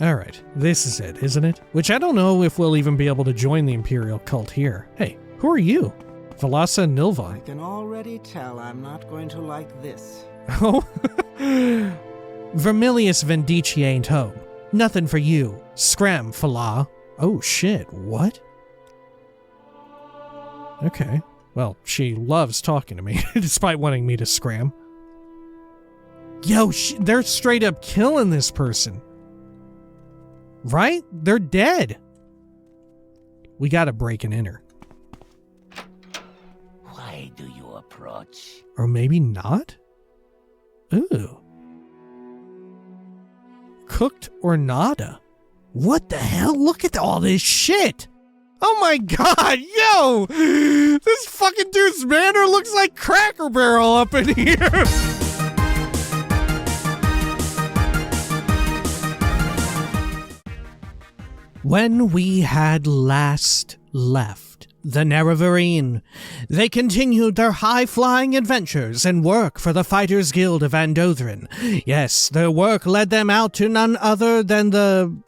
Alright, this is it, isn't it? Which I don't know if we'll even be able to join the Imperial cult here. Hey, who are you? Velasa Nilva. I can already tell I'm not going to like this. Oh? Vermilius Vendici ain't home. Nothing for you. Scram, Fala. Oh shit, what? Okay. Well, she loves talking to me, despite wanting me to scram. Yo, they're straight up killing this person. Right? They're dead. We gotta break and enter. Why do you approach? Or maybe not? Ooh. Cooked or nada? What the hell? Look at all this shit! Oh my god, yo! This fucking dude's manor looks like Cracker Barrel up in here! When we had last left the Nerevarine, they continued their high-flying adventures and work for the Fighters Guild of Andothren. Yes, their work led them out to none other than the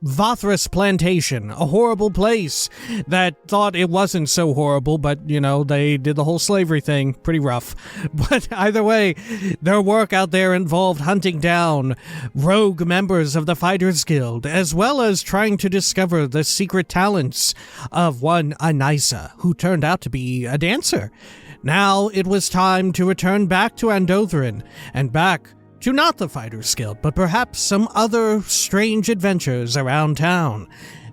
Vothras Plantation, a horrible place that thought it wasn't so horrible, but, you know, they did the whole slavery thing. Pretty rough. But either way, their work out there involved hunting down rogue members of the Fighters Guild, as well as trying to discover the secret talents of one Anisa, who turned out to be a dancer. Now it was time to return back to Andothren, and back to not the Fighters Guild, but perhaps some other strange adventures around town.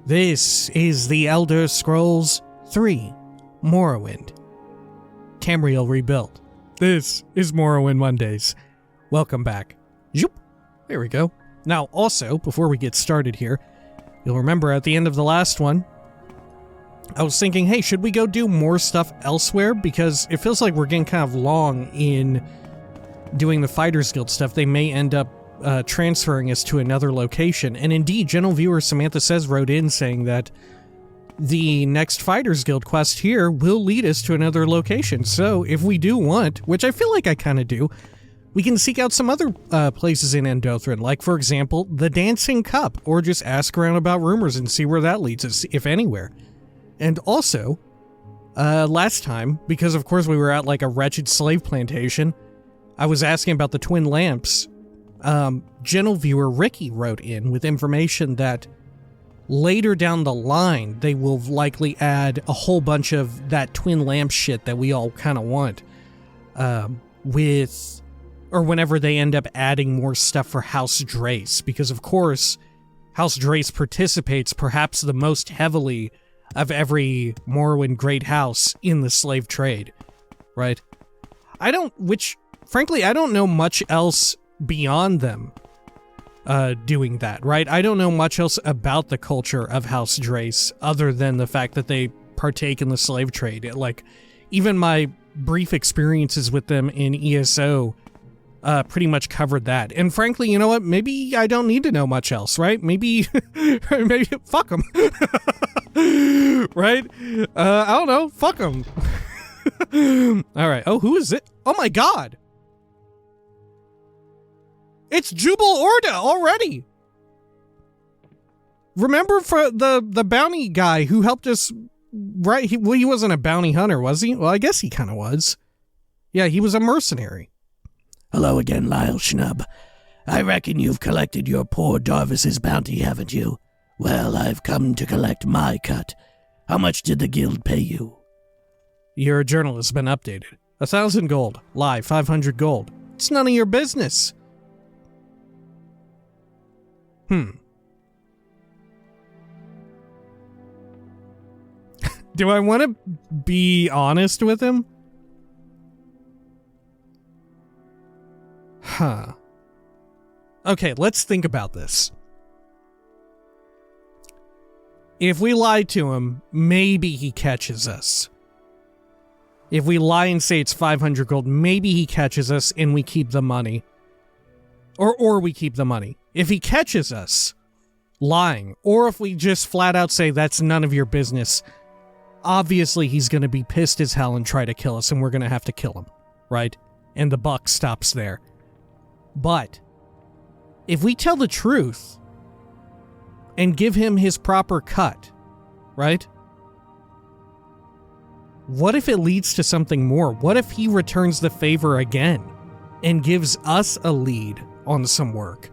This is the Elder Scrolls 3 Morrowind. Tamriel Rebuilt. This is Morrowind Mondays. Welcome back. Zoop. There we go. Now, also, before we get started here, you'll remember at the end of the last one, I was thinking, hey, should we go do more stuff elsewhere? Because it feels like we're getting kind of long in doing the Fighters Guild stuff. They may end up transferring us to another location. And indeed, general viewer Samantha Says wrote in saying that the next Fighters Guild quest here will lead us to another location. So if we do want, which I feel like I kind of do, we can seek out some other places in Andothren, like, for example, the Dancing Cup, or just ask around about rumors and see where that leads us, if anywhere. And also, last time, because of course we were at like a wretched slave plantation, I was asking about the twin lamps. General viewer Ricky wrote in with information that later down the line, they will likely add a whole bunch of that twin lamp shit that we all kind of want. Or whenever they end up adding more stuff for House Drace, because of course, House Drace participates perhaps the most heavily of every Morrowind great house in the slave trade, right? Frankly, I don't know much else beyond them doing that, right? I don't know much else about the culture of House Drace other than the fact that they partake in the slave trade. Like, even my brief experiences with them in ESO pretty much covered that. And frankly, you know what? Maybe I don't need to know much else, right? Maybe fuck them. Right? I don't know. Fuck them. Alright. Oh, who is it? Oh my god! It's Jubal Orda already! Remember for the bounty guy who helped us, right? He wasn't a bounty hunter, was he? Well, I guess he kind of was. Yeah, he was a mercenary. Hello again, Lyle Schnub. I reckon you've collected your poor Darvis's bounty, haven't you? Well, I've come to collect my cut. How much did the guild pay you? Your journal has been updated. 1,000 gold. Lie, 500 gold. It's none of your business. Do I want to be honest with him? Huh. Okay, let's think about this. If we lie to him, maybe he catches us. If we lie and say it's 500 gold, maybe he catches us and we keep the money. Or we keep the money. If he catches us lying, or if we just flat out say that's none of your business, obviously he's going to be pissed as hell and try to kill us, and we're going to have to kill him, right? And the buck stops there. But if we tell the truth, and give him his proper cut, right? What if it leads to something more? What if he returns the favor again and gives us a lead on some work,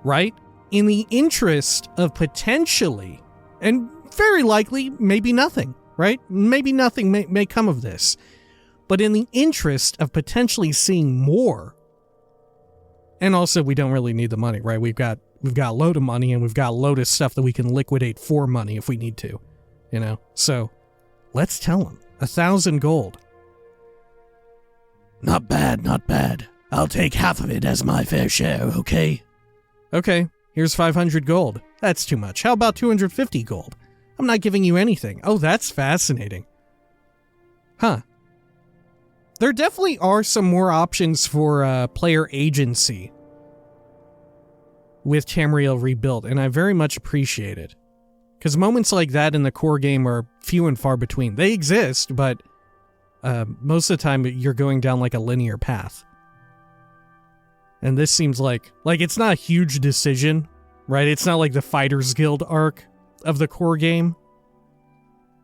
right? In the interest of potentially, and very likely, maybe nothing, right? Maybe nothing may come of this. But in the interest of potentially seeing more, and also we don't really need the money, right? We've got a load of money, and we've got a load of stuff that we can liquidate for money if we need to, you know? So, let's tell him. 1,000 gold. Not bad, not bad. I'll take half of it as my fair share, okay? Okay, here's 500 gold. That's too much. How about 250 gold? I'm not giving you anything. Oh, that's fascinating. Huh. There definitely are some more options for player agency with Tamriel Rebuilt, and I very much appreciate it. Because moments like that in the core game are few and far between. They exist, but most of the time you're going down like a linear path. And this seems like it's not a huge decision, right? It's not like the Fighters Guild arc of the core game.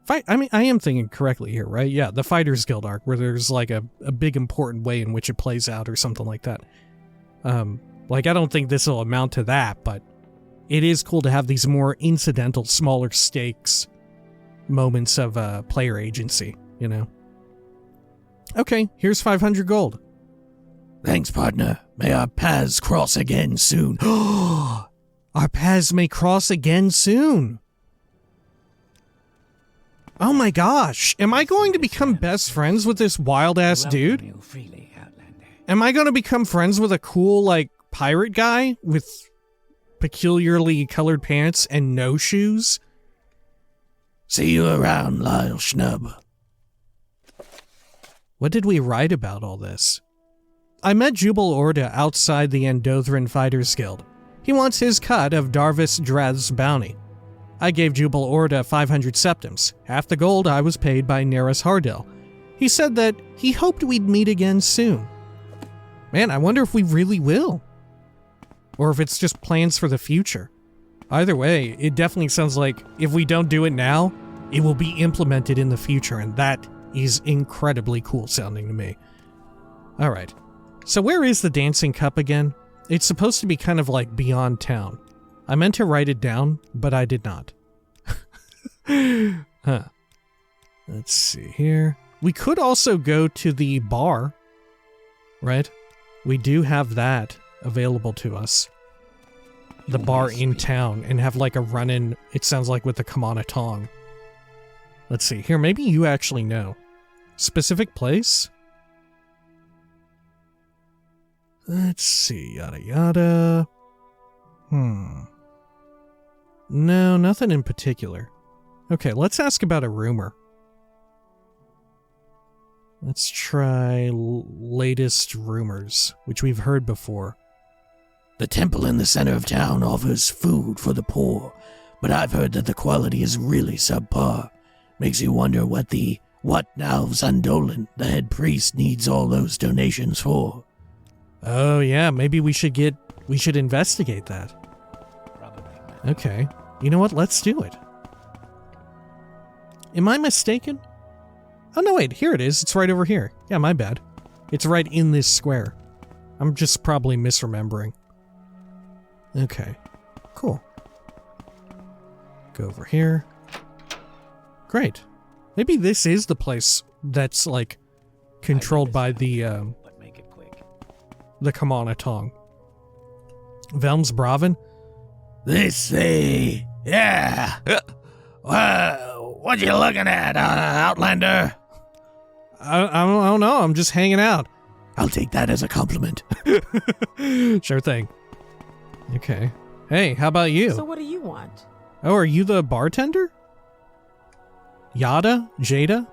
I mean, I am thinking correctly here, right? Yeah, the Fighters Guild arc, where there's like a big important way in which it plays out or something like that. Like, I don't think this will amount to that, but it is cool to have these more incidental, smaller stakes moments of player agency, you know? Okay, here's 500 gold. Thanks, partner. May our paths cross again soon. Our paths may cross again soon. Oh my gosh, am I going to become best friends with this wild-ass dude? Am I going to become friends with a cool, like, pirate guy with peculiarly colored pants and no shoes? See you around, Lyle Schnub. What did we write about all this? I met Jubal Orda outside the Andothren Fighters Guild. He wants his cut of Darvis Dreth's bounty. I gave Jubal Orda 500 septims, half the gold I was paid by Neris Hardell. He said that he hoped we'd meet again soon. Man, I wonder if we really will. Or if it's just plans for the future. Either way, it definitely sounds like if we don't do it now, it will be implemented in the future, and that is incredibly cool sounding to me. Alright, so where is the Dancing Cup again? It's supposed to be kind of like beyond town. I meant to write it down, but I did not. Huh. Let's see here. We could also go to the bar, right? We do have that available to us. The bar in town, and have like a run-in, it sounds like with the Kamana Tong. Let's see, here, maybe you actually know. Specific place? Let's see, yada yada. No, nothing in particular. Okay, let's ask about a rumor. Let's try latest rumors, which we've heard before. The temple in the center of town offers food for the poor, but I've heard that the quality is really subpar. Makes you wonder what now Zandolan, the head priest, needs all those donations for. Oh yeah, maybe we should investigate that. Okay, you know what, let's do it. Am I mistaken? Oh no wait, here it is, it's right over here. Yeah, my bad. It's right in this square. I'm just probably misremembering. Okay, cool. Go over here. Great. Maybe this is the place that's, like, controlled by the Kamana Tong. Velmsbraven? Yeah. What you looking at, Outlander? I don't know, I'm just hanging out. I'll take that as a compliment. Sure thing. Okay. Hey, how about you? So what do you want? Oh, are you the bartender? Yada? Jada?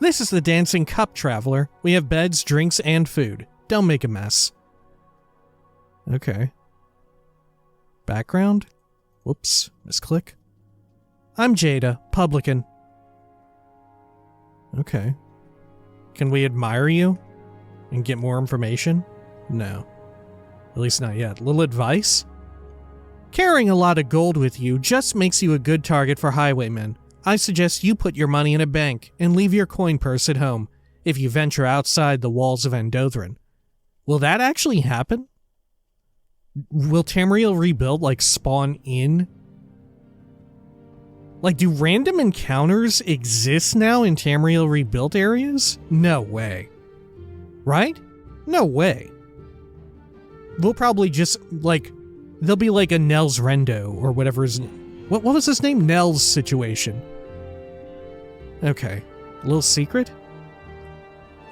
This is the Dancing Cup, traveler. We have beds, drinks, and food. Don't make a mess. Okay. Background? Whoops. Misclick. I'm Jada, publican. Okay. Can we admire you? And get more information? No. At least not yet. Little advice? Carrying a lot of gold with you just makes you a good target for highwaymen. I suggest you put your money in a bank and leave your coin purse at home if you venture outside the walls of Andothren. Will that actually happen? Will Tamriel Rebuilt, spawn in? Do random encounters exist now in Tamriel Rebuilt areas? No way. Right? No way. We'll probably just, there'll be a Nels Rendo or whatever his name. What was his name? Nels situation. Okay. A little secret?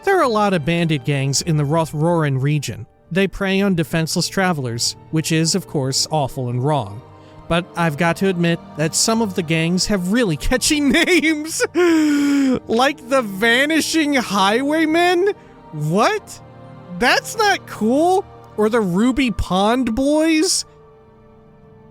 There are a lot of bandit gangs in the Rothroren region. They prey on defenseless travelers, which is, of course, awful and wrong. But I've got to admit that some of the gangs have really catchy names! Like the Vanishing Highwaymen? What? That's not cool? Or the Ruby Pond Boys?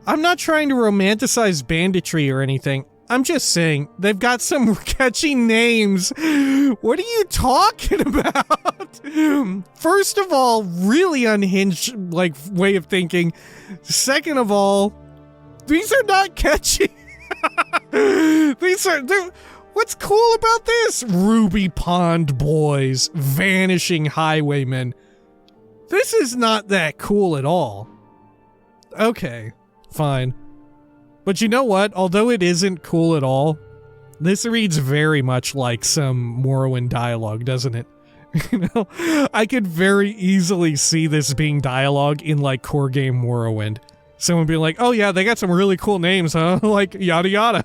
I'm not trying to romanticize banditry or anything. I'm just saying, they've got some catchy names. What are you talking about? First of all, really unhinged, way of thinking. Second of all, these are not catchy. What's cool about this? Ruby Pond Boys, Vanishing Highwaymen. This is not that cool at all. Okay, fine. But you know what? Although it isn't cool at all, this reads very much like some Morrowind dialogue, doesn't it? I could very easily see this being dialogue in core game Morrowind. Someone being like, oh yeah, they got some really cool names, huh? Yada yada.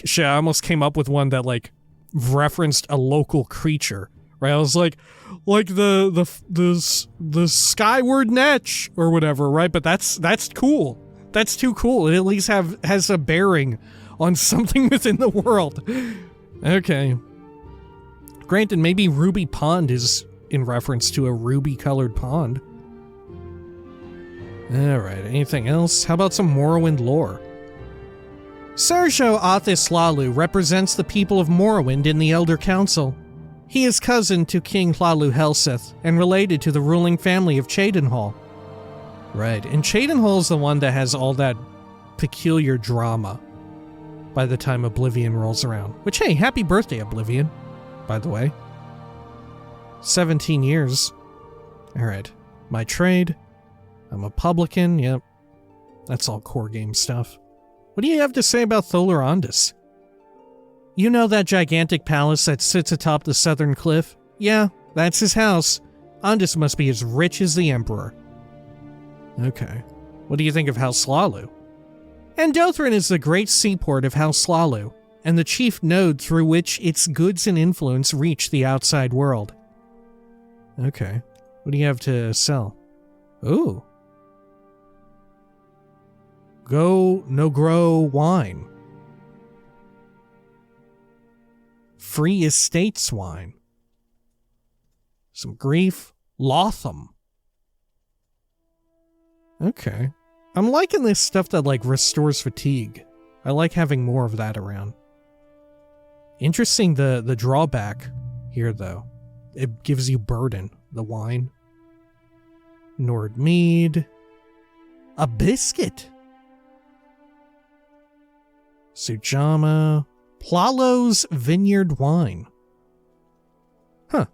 Shit, I almost came up with one that referenced a local creature. Right, I was like the Skyward Netch or whatever, right? But that's cool. That's too cool. It at least has a bearing on something within the world. Okay. Granted, maybe Ruby Pond is in reference to a ruby-colored pond. Alright, anything else? How about some Morrowind lore? Sergio Athis Hlaalu represents the people of Morrowind in the Elder Council. He is cousin to King Hlaalu Helseth and related to the ruling family of Cheydinhal. Right, and Cheydinhal is the one that has all that peculiar drama by the time Oblivion rolls around. Which, hey, happy birthday, Oblivion, by the way. 17 years. Alright, my trade. I'm a publican, yep. That's all core game stuff. What do you have to say about Tholar Ondus? You know that gigantic palace that sits atop the southern cliff? Yeah, that's his house. Ondus must be as rich as the Emperor. Okay. What do you think of House Hlaalu? Andothren is the great seaport of House Hlaalu, and the chief node through which its goods and influence reach the outside world. Okay. What do you have to sell? Ooh. Go no grow wine. Free estates wine. Some grief. Lotham. Okay. I'm liking this stuff that restores fatigue. I like having more of that around. Interesting the drawback here though. It gives you burden, the wine. Nord mead. A biscuit. Sujama. Plalo's Vineyard Wine. Huh.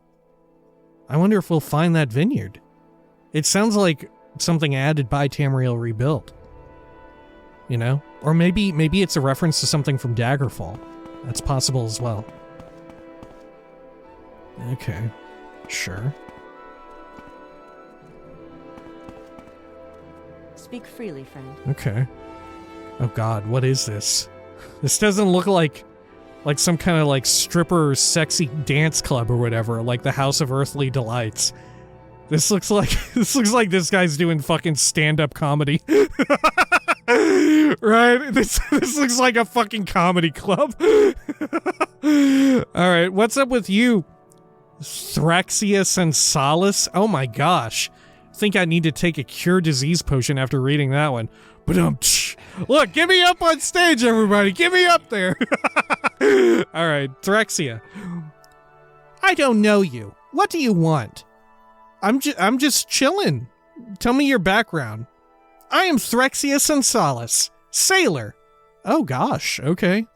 I wonder if we'll find that vineyard. It sounds like something added by Tamriel Rebuilt. You know? Or maybe it's a reference to something from Daggerfall. That's possible as well. Okay. Sure. Speak freely, friend. Okay. Oh god, what is this? This doesn't look like some kind of stripper sexy dance club or whatever, like the House of Earthly Delights. This looks like this guy's doing fucking stand-up comedy. Right? This looks like a fucking comedy club. Alright, what's up with you? Thraxius and Solace? Oh my gosh. I think I need to take a cure disease potion after reading that one. But look, give me up on stage, everybody. Give me up there. All right, Threxia. I don't know you. What do you want? I'm just chilling. Tell me your background. I am Threxius Unsalis, sailor. Oh gosh, okay.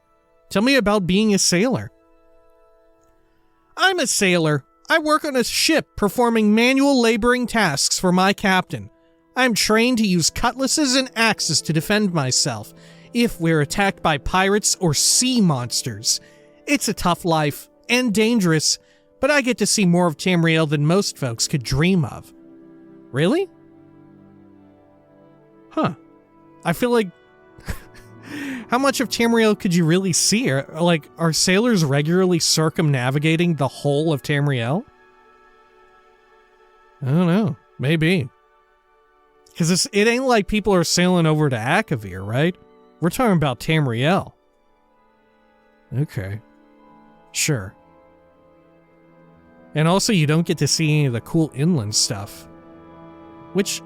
Tell me about being a sailor. I'm a sailor. I work on a ship performing manual laboring tasks for my captain. I'm trained to use cutlasses and axes to defend myself if we're attacked by pirates or sea monsters. It's a tough life and dangerous, but I get to see more of Tamriel than most folks could dream of. Really? Huh. I feel like... How much of Tamriel could you really see? Are sailors regularly circumnavigating the whole of Tamriel? I don't know. Maybe. Because it ain't like people are sailing over to Akavir, right? We're talking about Tamriel. Okay. Sure. And also, you don't get to see any of the cool inland stuff. Which...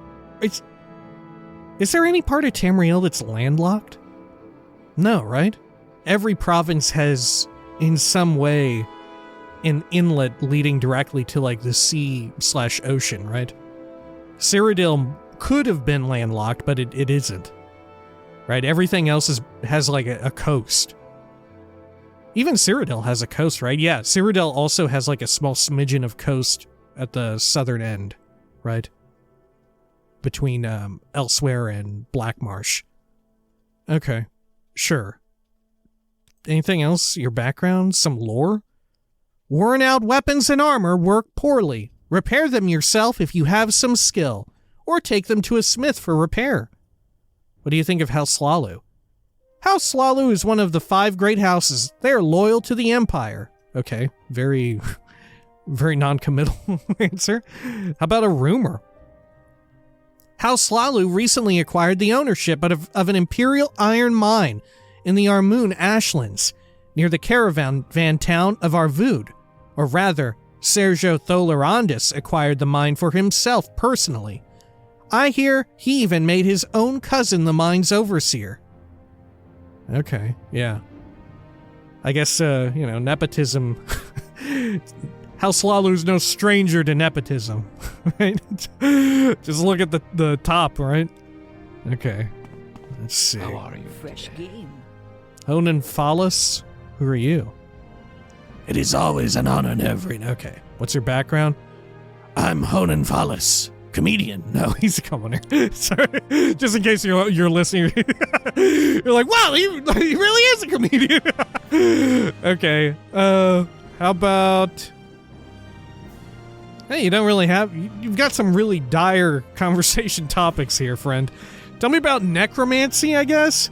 Is there any part of Tamriel that's landlocked? No, right? Every province has, in some way, an inlet leading directly to, like, the sea/ocean, right? Cyrodiil could have been landlocked, but it isn't. Right? Everything else has, like, a coast. Even Cyrodiil has a coast, right? Yeah, Cyrodiil also has, like, a small smidgen of coast at the southern end, right? Between, Elsewhere and Blackmarsh. Okay. Sure. Anything else? Your background? Some lore? Worn out weapons and armor work poorly. Repair them yourself if you have some skill, or take them to a smith for repair. What do you think of House Hlaalu? House Hlaalu is one of the 5 great houses. They are loyal to the Empire. Okay, very, very non-committal answer. How about a rumor? House Hlaalu recently acquired the ownership of an Imperial iron mine in the Armun Ashlands, near the caravan town of Arvud. Or rather, Sergio Tholerandis acquired the mine for himself personally. I hear he even made his own cousin the mine's overseer. Okay, yeah. I guess, nepotism... House Hlaalu's no stranger to nepotism, right? Just look at the top, right? Okay, let's see. How are you? Fresh game. Honan Fallis, who are you? It is always an honor, Nevrin. Okay, what's your background? I'm Honan Fallis, comedian. No, he's a commoner. Sorry, just in case you're listening. You're like, wow, he really is a comedian. Okay, how about... Hey, you don't really have... You've got some really dire conversation topics here, friend. Tell me about necromancy, I guess?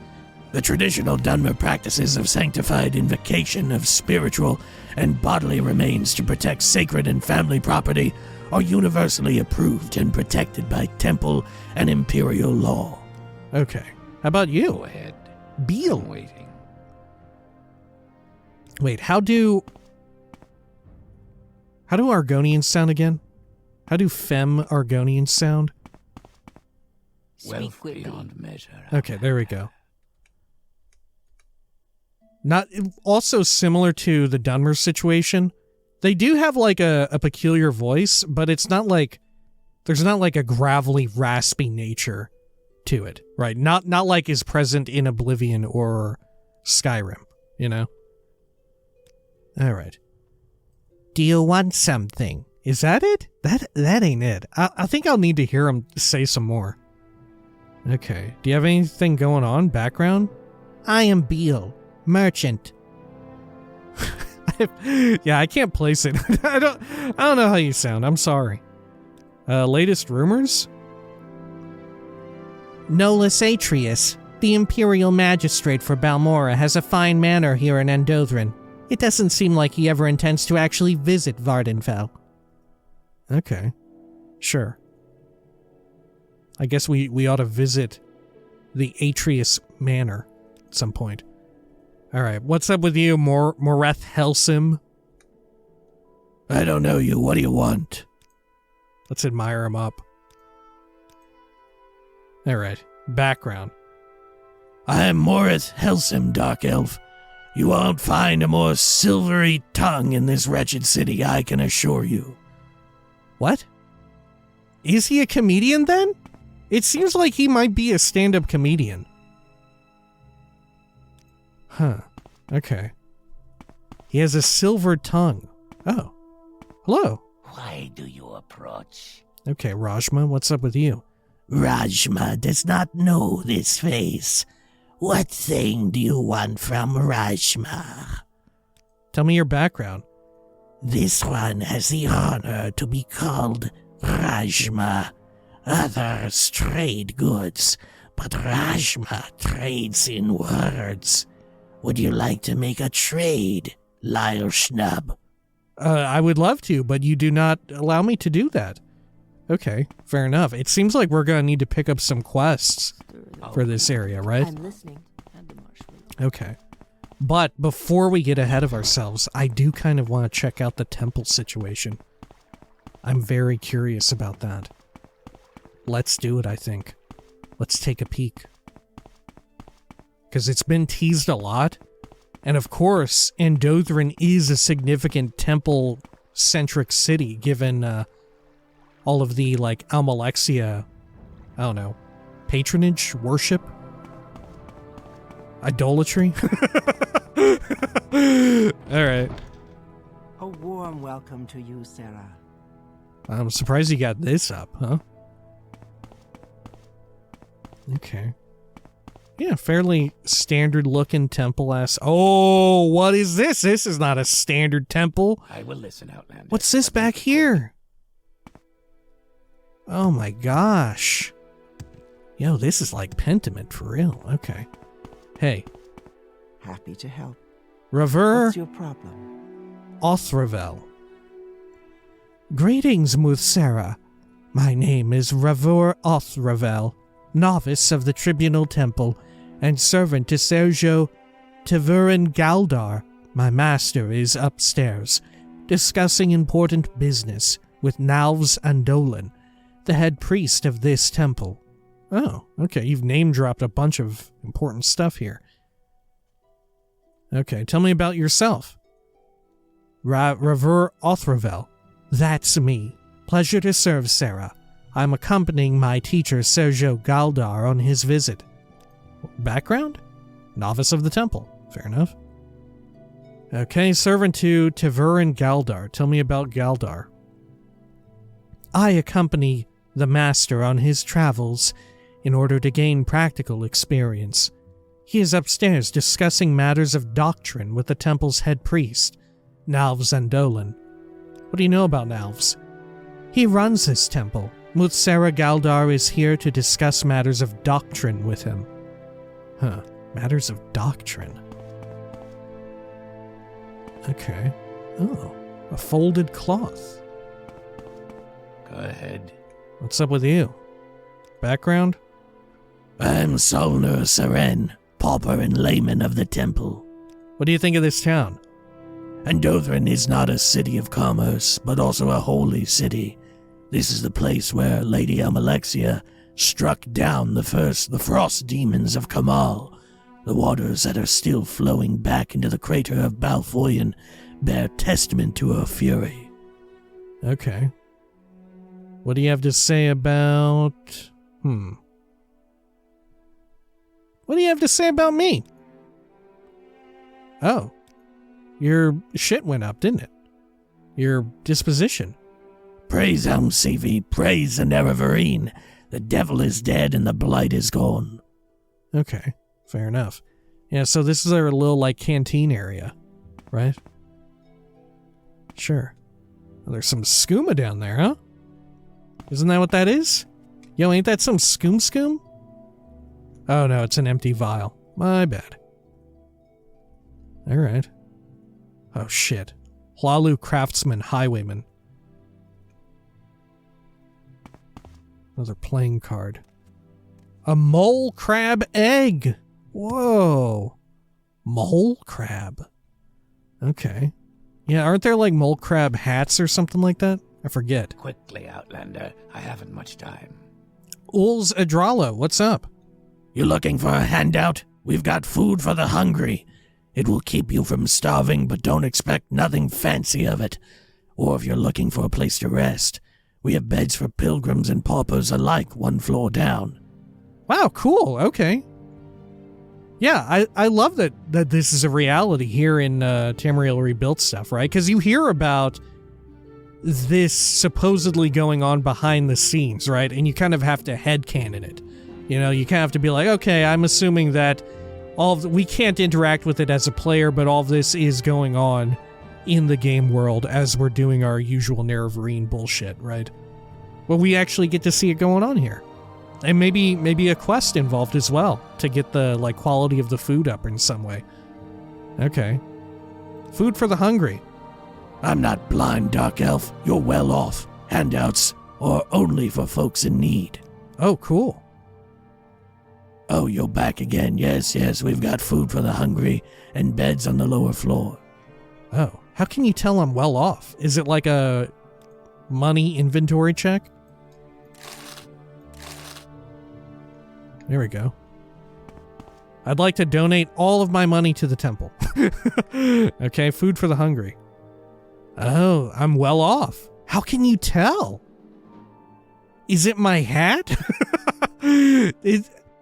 The traditional Dunmer practices of sanctified invocation of spiritual and bodily remains to protect sacred and family property are universally approved and protected by temple and imperial law. Okay. How about you? Go ahead. Beal. I'm waiting. Wait, how do Argonians sound again? How do Fem Argonians sound? Wealth beyond measure. Okay, there we go. Not also similar to the Dunmer situation. They do have like a peculiar voice, but it's not like there's not like a gravelly, raspy nature to it, right? Not like is present in Oblivion or Skyrim, you know? All right. Do you want something? Is that it? That ain't it. I think I'll need to hear him say some more. Okay. Do you have anything going on? Background? I am Beal, merchant. Yeah, I can't place it. I don't know how you sound. I'm sorry. Latest rumors? Nolus Atreus, the Imperial Magistrate for Balmora, has a fine manor here in Andothren. It doesn't seem like he ever intends to actually visit Vardenfell. Okay. Sure. I guess we ought to visit the Atreus Manor at some point. Alright, what's up with you, Moreth Helsim? I don't know you. What do you want? Let's admire him up. Alright, background. I am Moreth Helsim, Dark Elf. You won't find a more silvery tongue in this wretched city, I can assure you. What? Is he a comedian then? It seems like he might be a stand-up comedian. Huh. Okay. He has a silver tongue. Oh. Hello. Why do you approach? Okay, Rajma, what's up with you? Rajma does not know this face. What thing do you want from Rajma? Tell me your background. This one has the honor to be called Rajma. Others trade goods, but Rajma trades in words. Would you like to make a trade, Lyle Schnub? I would love to, but you do not allow me to do that. Okay, fair enough. It seems like we're gonna need to pick up some quests for this area, right? I'm listening. And the marshmallow. Okay. But before we get ahead of ourselves, I do kind of want to check out the temple situation. I'm very curious about that. Let's do it, I think. Let's take a peek. Because it's been teased a lot. And of course, Andothren is a significant temple-centric city, given all of the, like, Almalexia, I don't know, patronage, worship, idolatry. Alright. A warm welcome to you, Sarah. I'm surprised you got this up, huh? Okay. Yeah, fairly standard-looking temple-ass. Oh, what is this? This is not a standard temple. I will listen, Outlander. What's this back here? Oh my gosh. Yo, this is like Pentiment for real. Okay. Hey, Happy to help. Rever What's your problem? Othravel. Greetings, Muthsera. My name is Rever Othravel, novice of the Tribunal Temple, and servant to Sergio Tavurin Galdar. My master is upstairs, discussing important business with Nalvs Andolin, the head priest of this temple. Oh, okay, you've name-dropped a bunch of important stuff here. Okay, tell me about yourself. Rever Othravel. That's me. Pleasure to serve, Sarah. I'm accompanying my teacher Sergio Galdar on his visit. Background? Novice of the temple. Fair enough. Okay, servant to Tavurin Galdar. Tell me about Galdar. I accompany the master on his travels in order to gain practical experience. He is upstairs discussing matters of doctrine with the temple's head priest, Nalvs Andolin. What do you know about Nalvs? He runs this temple. Muthsera Galdar is here to discuss matters of doctrine with him. Huh, matters of doctrine. Okay. Oh, a folded cloth. Go ahead. What's up with you? Background? I'm Solner Seren, pauper and layman of the temple. What do you think of this town? Andothren is not a city of commerce, but also a holy city. This is the place where Lady Almalexia struck down the frost demons of Kamal. The waters that are still flowing back into the crater of Balfoyan bear testament to her fury. Okay. What do you have to say about... What do you have to say about me? Oh. Your shit went up, didn't it? Your disposition. Praise Amsevi, praise the Nerevarine. The devil is dead and the blight is gone. Okay, fair enough. Yeah, so this is our little, like, canteen area, right? Sure. Well, there's some skooma down there, huh? Isn't that what that is? Yo, ain't that some skoom? Oh no, it's an empty vial. My bad. Alright. Oh shit. Hlaalu Craftsman Highwayman. Another playing card. A mole crab egg! Whoa. Mole crab. Okay. Yeah, aren't there like mole crab hats or something like that? I forget. Quickly, Outlander. I haven't much time. Ulz Adralo, what's up? You looking for a handout? We've got food for the hungry. It will keep you from starving, but don't expect nothing fancy of it. Or if you're looking for a place to rest, We have beds for pilgrims and paupers alike 1 floor down. Wow, cool. Okay. Yeah, I love that this is a reality here in Tamriel Rebuilt stuff, right? Because you hear about this supposedly going on behind the scenes, right? And you kind of have to headcanon it. You know, you kind of have to be like, okay, I'm assuming that we can't interact with it as a player, but all of this is going on in the game world as we're doing our usual Nerevarine bullshit, right? Well, we actually get to see it going on here. And maybe a quest involved as well to get the quality of the food up in some way. Okay. Food for the hungry. I'm not blind, Dark Elf. You're well off. Handouts are only for folks in need. Oh, cool. Oh, you're back again. Yes, we've got food for the hungry and beds on the lower floor. Oh, how can you tell I'm well off? Is it like a money inventory check? There we go. I'd like to donate all of my money to the temple. Okay, food for the hungry. Oh, I'm well off. How can you tell? Is it my hat?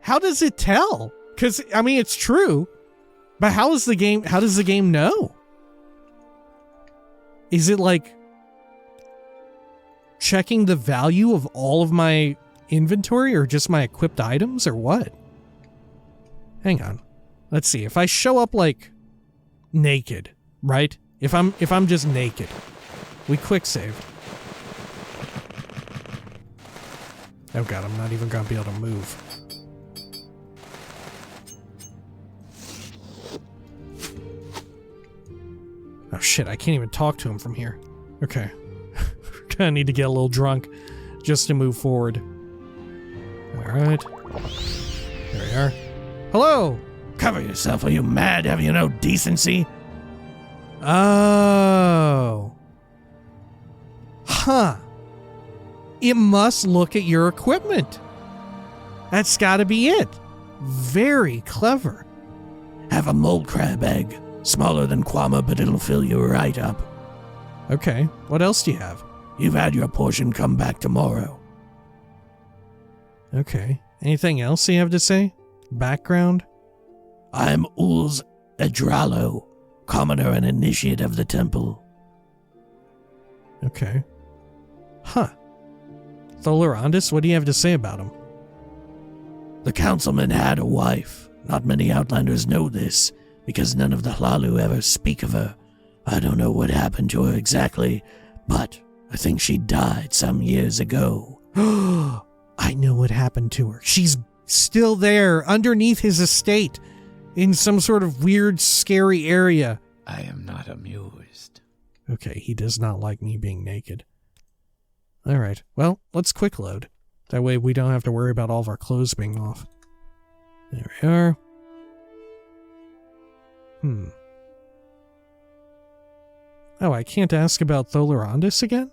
How does it tell? Because, I mean, it's true. But how does the game know? Is it like checking the value of all of my inventory or just my equipped items or what? Hang on. Let's see. If I show up like naked, right? If I'm just naked, we quick save. Oh god, I'm not even gonna be able to move. Oh shit, I can't even talk to him from here. Okay. Gonna need to get a little drunk just to move forward. Alright. There we are. Hello! Cover yourself. Are you mad? Have you no decency? Oh. Huh. It must look at your equipment. That's gotta be it. Very clever. Have a mole crab egg. Smaller than Kwama, but it'll fill you right up. Okay. What else do you have? You've had your portion. Come back tomorrow. Okay. Anything else you have to say? Background? I'm Ulz Edralo, commoner and initiate of the temple. Okay. Huh. Tholorandus, what do you have to say about him? The councilman had a wife. Not many Outlanders know this, because none of the Hlaalu ever speak of her. I don't know what happened to her exactly, but I think she died some years ago. I know what happened to her. She's still there, underneath his estate, in some sort of weird, scary area. I am not amused. Okay, he does not like me being naked. Alright, well, let's quick load. That way we don't have to worry about all of our clothes being off. There we are. Oh, I can't ask about Tholorandus again?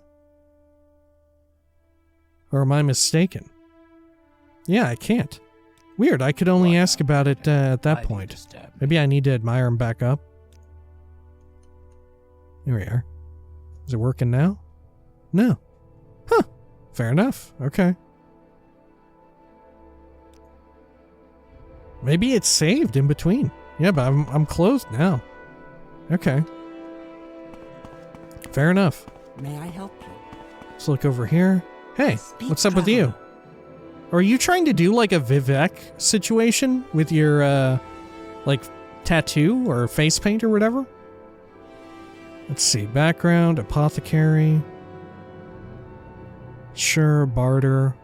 Or am I mistaken? Yeah, I can't. Weird, I could only ask about it at that point. Maybe I need to admire him back up. There we are. Is it working now? No. Huh. Fair enough. Okay. Maybe it's saved in between. Yeah, but I'm clothed now. Okay. Fair enough. May I help you? Let's look over here. Hey, Speak what's up with you? Are you trying to do like a Vivek situation with your, like, tattoo or face paint or whatever? Let's see. Background, apothecary. Sure, barter.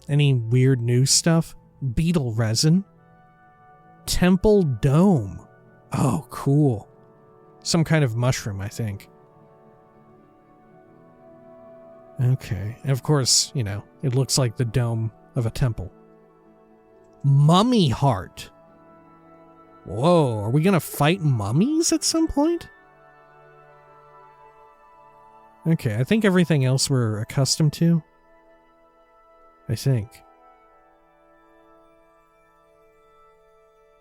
Any weird new stuff? Beetle resin. Temple dome. Oh, cool. Some kind of mushroom, I think. Okay. And of course, you know, it looks like the dome of a temple. Mummy heart. Whoa, are we gonna fight mummies at some point? Okay, I think everything else we're accustomed to. I think.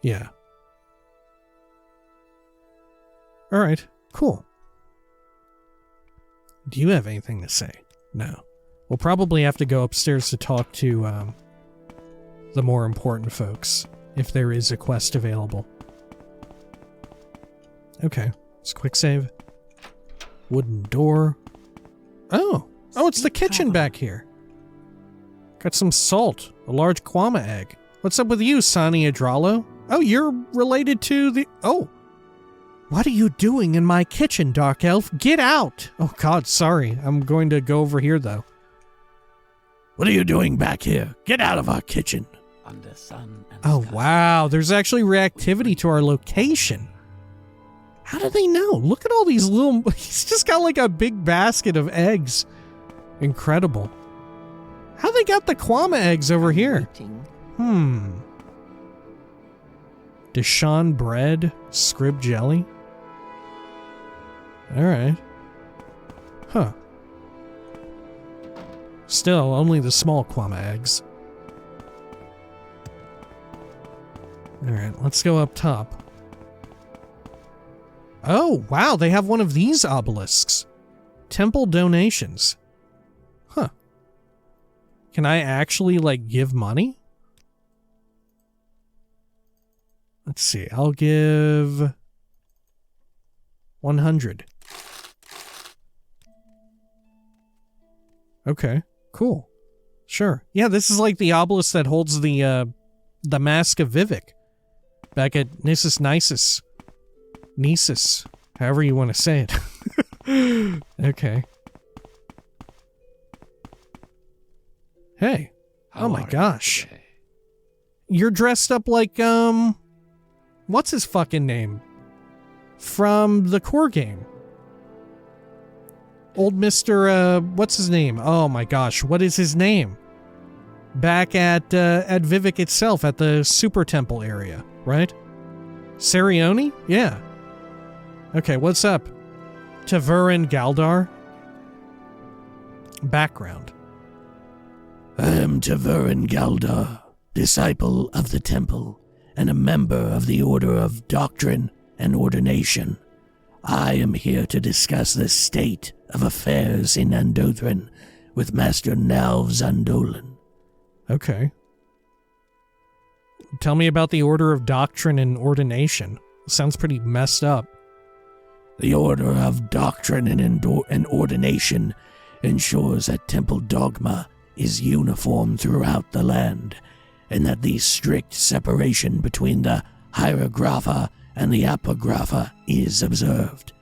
Yeah. Alright, cool. Do you have anything to say? No. We'll probably have to go upstairs to talk to the more important folks, if there is a quest available. Okay, let's quick save. Wooden door. Oh, it's the kitchen back here. Got some salt, a large kwama egg. What's up with you, Sani Adralo? Oh, you're related to the... Oh. What are you doing in my kitchen, Dark Elf? Get out! Oh god, sorry. I'm going to go over here, though. What are you doing back here? Get out of our kitchen. Under sun and Oh, sky. wow. There's actually reactivity to our location. How do they know? Look at all these little... He's just got like a big basket of eggs. Incredible. How they got the kwama eggs over here? Deshaun bread, scrib jelly. Alright. Huh. Still, only the small kwama eggs. Alright, let's go up top. Oh, wow, they have one of these obelisks. Temple donations. Huh. Can I actually, like, give money? Let's see, I'll give 100. Okay, cool. Sure. Yeah, this is like the obelisk that holds the Mask of Vivek back at Nisus, however you want to say it. Okay. Hey. How Oh my are you gosh. today? You're dressed up like, what's his fucking name? From the core game. Old Mr., what's his name? Oh my gosh, what is his name? Back at Vivek itself, at the Super Temple area, right? Sarioni? Yeah. Okay, what's up? Tavurin Galdar? Background. I am Tavurin Galdar, disciple of the temple, and a member of the Order of Doctrine and Ordination. I am here to discuss the state of affairs in Andothren with Master Nalv Zandolan. Okay. Tell me about the Order of Doctrine and Ordination. Sounds pretty messed up. The Order of Doctrine and Ordination ensures that temple dogma is uniform throughout the land, and that the strict separation between the hierographa and the apographa is observed.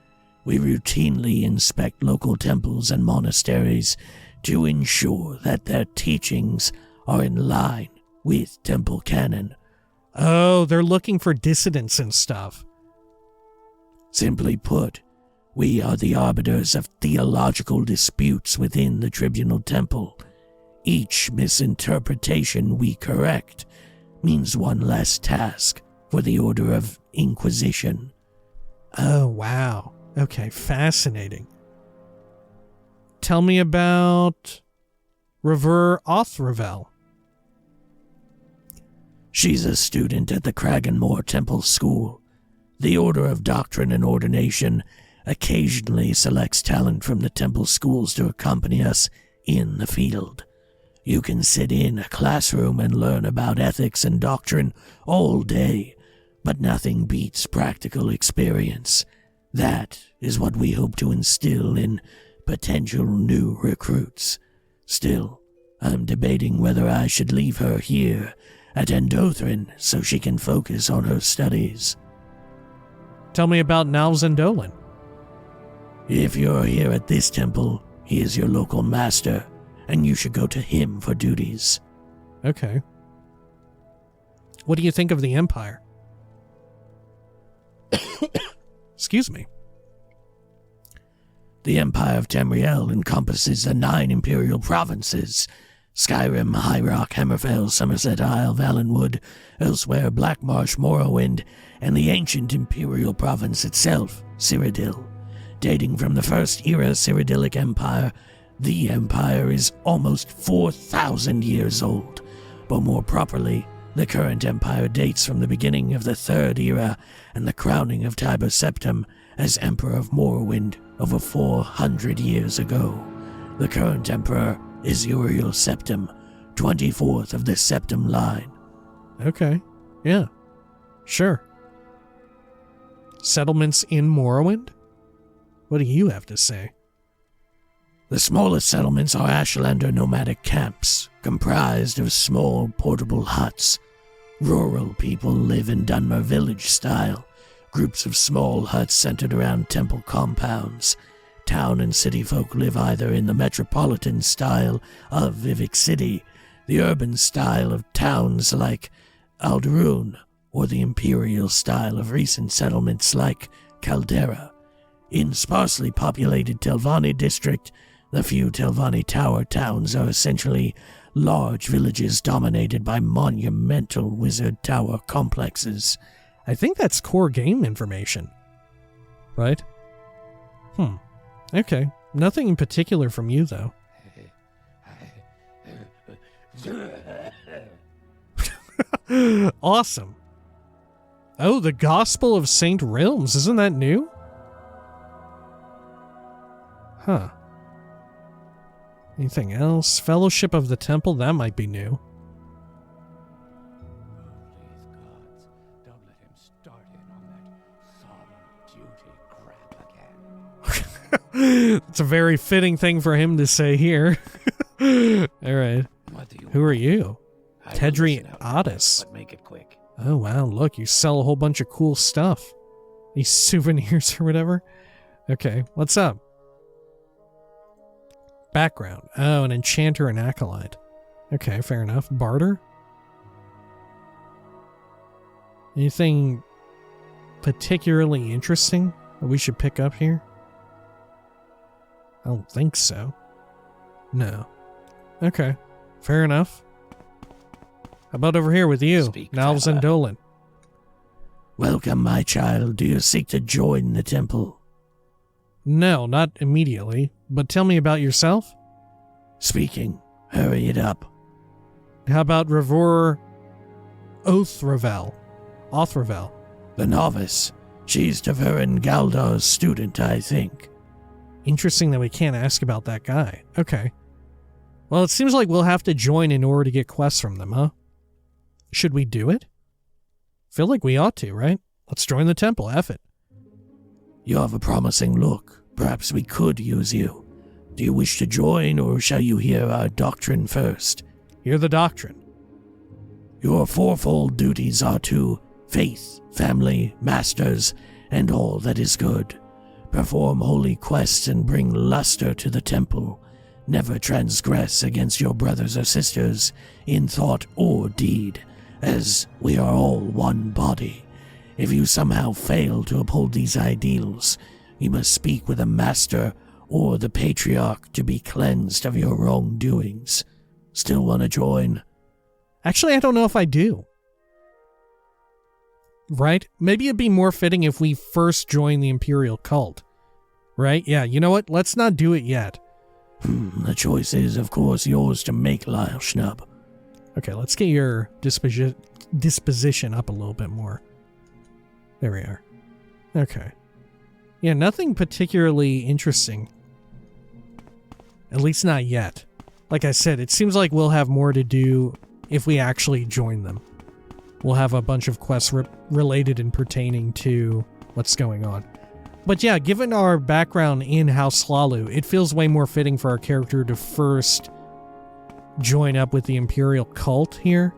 We routinely inspect local temples and monasteries to ensure that their teachings are in line with temple canon. Oh, they're looking for dissidents and stuff. Simply put, we are the arbiters of theological disputes within the tribunal temple. Each misinterpretation we correct means one less task for the Order of Inquisition. Oh, wow. Okay, fascinating. Tell me about Rever Othravel. She's a student at the Kraganmore Temple School. The Order of Doctrine and Ordination occasionally selects talent from the temple schools to accompany us in the field. You can sit in a classroom and learn about ethics and doctrine all day, but nothing beats practical experience. That is what we hope to instill in potential new recruits. Still, I'm debating whether I should leave her here at Andothren so she can focus on her studies. Tell me about Nalv Zandolan. If you're here at this temple, he is your local master, and you should go to him for duties. Okay. What do you think of the Empire? Excuse me. The Empire of Tamriel encompasses the 9 Imperial provinces: Skyrim, High Rock, Hammerfell, Somerset Isle, Valenwood, Elsewhere, Blackmarsh, Morrowind, and the ancient Imperial province itself, Cyrodiil. Dating from the first era Cyrodiilic Empire, the Empire is almost 4,000 years old, but more properly, the current Empire dates from the beginning of the Third Era and the crowning of Tiber Septim as Emperor of Morrowind over 400 years ago. The current emperor is Uriel Septim, 24th of the Septim line. Okay. Yeah. Sure. Settlements in Morrowind? What do you have to say? The smallest settlements are Ashlander nomadic camps, comprised of small portable huts. Rural people live in Dunmer village style, groups of small huts centered around temple compounds. Town and city folk live either in the metropolitan style of Vivek City, the urban style of towns like Alderun, or the imperial style of recent settlements like Caldera. In sparsely populated Telvanni district, the few Telvanni tower towns are essentially large villages dominated by monumental wizard tower complexes. I think that's core game information. Right? Okay. Nothing in particular from you, though. Awesome. Oh, the Gospel of St. Realms. Isn't that new? Huh. Anything else? Fellowship of the Temple? That might be new. Please, gods, don't let him start in on that solemn duty crap again. It's a very fitting thing for him to say here. Alright. What do you Who are want? you? I will Tedri listen out, Otis. but make it quick. Oh, wow. Look, you sell a whole bunch of cool stuff. These souvenirs or whatever. Okay, what's up? Background. Oh, an enchanter and acolyte. Okay, fair enough. Barter? Anything particularly interesting that we should pick up here? I don't think so. No. Okay, fair enough. How about over here with you, Speak, Nalvs and traveler. Dolan? Welcome, my child. Do you seek to join the temple? No, not immediately, but tell me about yourself. Speaking. Hurry it up. How about Revor Othravel? The novice. She's Taverin Galdar's student, I think. Interesting that we can't ask about that guy. Okay. Well, it seems like we'll have to join in order to get quests from them, huh? Should we do it? Feel like we ought to, right? Let's join the temple, F it. You have a promising look. Perhaps we could use you. Do you wish to join, or shall you hear our doctrine first? Hear the doctrine. Your fourfold duties are to faith, family, masters, and all that is good. Perform holy quests and bring luster to the temple. Never transgress against your brothers or sisters in thought or deed, as we are all one body. If you somehow fail to uphold these ideals, you must speak with a master or the patriarch to be cleansed of your wrongdoings. Still want to join? Actually, I don't know if I do. Right? Maybe it'd be more fitting if we first join the Imperial cult. Right? Yeah, you know what? Let's not do it yet. The choice is, of course, yours to make, Lyle Schnub. Okay, let's get your disposition up a little bit more. There we are. Okay. Yeah, nothing particularly interesting. At least not yet. Like I said, it seems like we'll have more to do if we actually join them. We'll have a bunch of quests related and pertaining to what's going on. But yeah, given our background in House Hlaalu, it feels way more fitting for our character to first join up with the Imperial cult here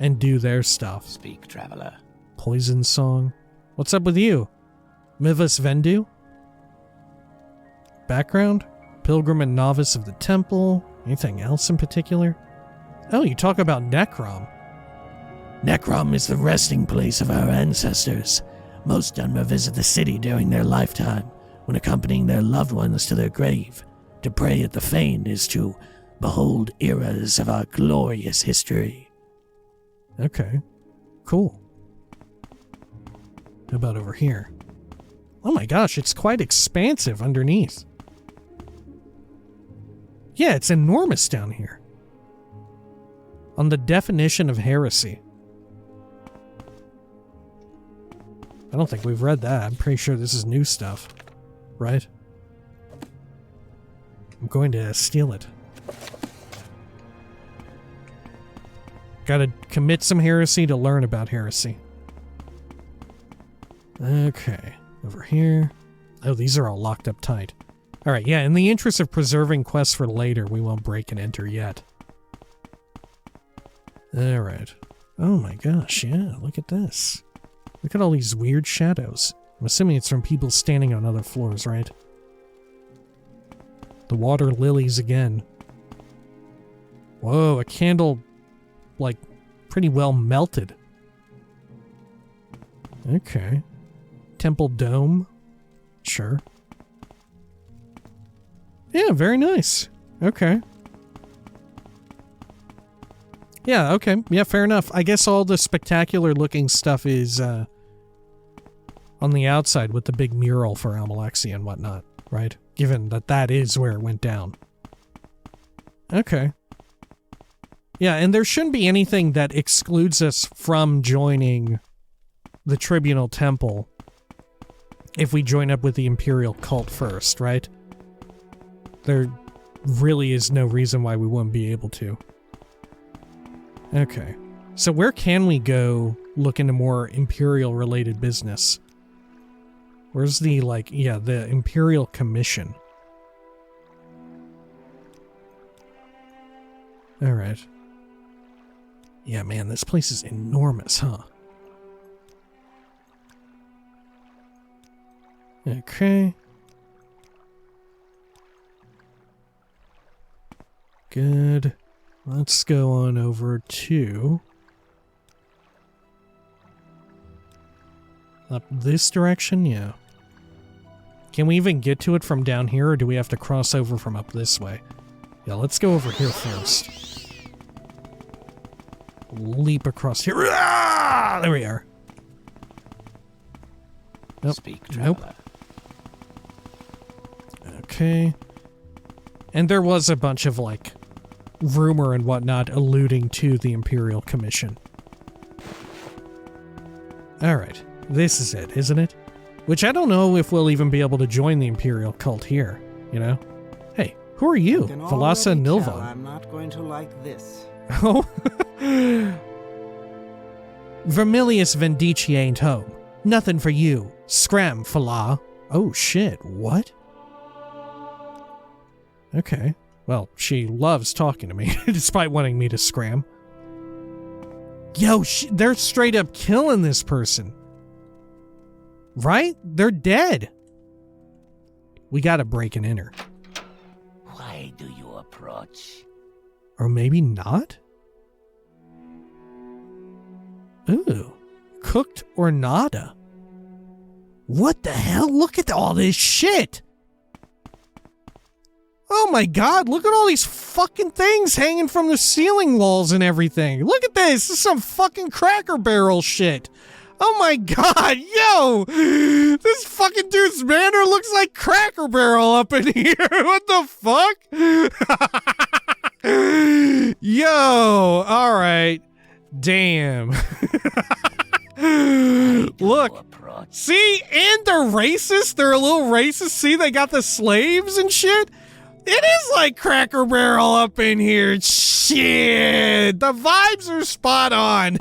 and do their stuff. Speak, traveler. Poison Song. What's up with you? Mivas Vendu? Background? Pilgrim and Novice of the Temple? Anything else in particular? Oh, you talk about Necrom. Necrom is the resting place of our ancestors. Most Dunmer visit the city during their lifetime, when accompanying their loved ones to their grave. To pray at the fane is to behold eras of our glorious history. Okay. Cool. How about over here? Oh my gosh, it's quite expansive underneath. Yeah, it's enormous down here. On the definition of heresy. I don't think we've read that. I'm pretty sure this is new stuff. Right? I'm going to steal it. Gotta commit some heresy to learn about heresy. Okay, over here. Oh, these are all locked up tight. Alright, yeah, in the interest of preserving quests for later, we won't break and enter yet. Alright. Oh my gosh, yeah, look at this. Look at all these weird shadows. I'm assuming it's from people standing on other floors, right? The water lilies again. Whoa, a candle, like, pretty well melted. Okay. Temple dome. Sure. Yeah, very nice. Okay. Yeah, okay. Yeah, fair enough. I guess all the spectacular looking stuff is on the outside with the big mural for Almalexia and whatnot, right? Given that that is where it went down. Okay. Yeah, and there shouldn't be anything that excludes us from joining the Tribunal Temple if we join up with the Imperial cult first, right? There really is no reason why we wouldn't be able to. Okay. So where can we go look into more Imperial-related business? Where's the, like, yeah, the Imperial Commission? Alright. Yeah, man, this place is enormous, huh? Okay. Good. Let's go on over to... up this direction? Yeah. Can we even get to it from down here, or do we have to cross over from up this way? Yeah, let's go over here first. Leap across here. Ah! There we are. Nope. Speak, Nope. traveler. Okay. And there was a bunch of, like, rumor and whatnot alluding to the Imperial Commission. Alright. This is it, isn't it? Which I don't know if we'll even be able to join the Imperial cult here, you know? Hey, who are you? Can Velasa already tell Nilvan. I'm not going to like this. Oh? Vermilius Vendici ain't home. Nothing for you. Scram, Fala. Oh shit, what? Okay. Well, she loves talking to me, despite wanting me to scram. Yo, they're straight up killing this person. Right? They're dead. We gotta break and enter. Why do you approach? Or maybe not? Ooh. Cooked or nada? What the hell? Look at all this shit! Oh my god, look at all these fucking things hanging from the ceiling walls and everything. Look at this. This is some fucking Cracker Barrel shit. Oh my god, yo! This fucking dude's manor looks like Cracker Barrel up in here. What the fuck? Yo, alright. Damn. Look. See? And they're racist. They're a little racist. See, they got the slaves and shit. It is like Cracker Barrel up in here. Shit. The vibes are spot on.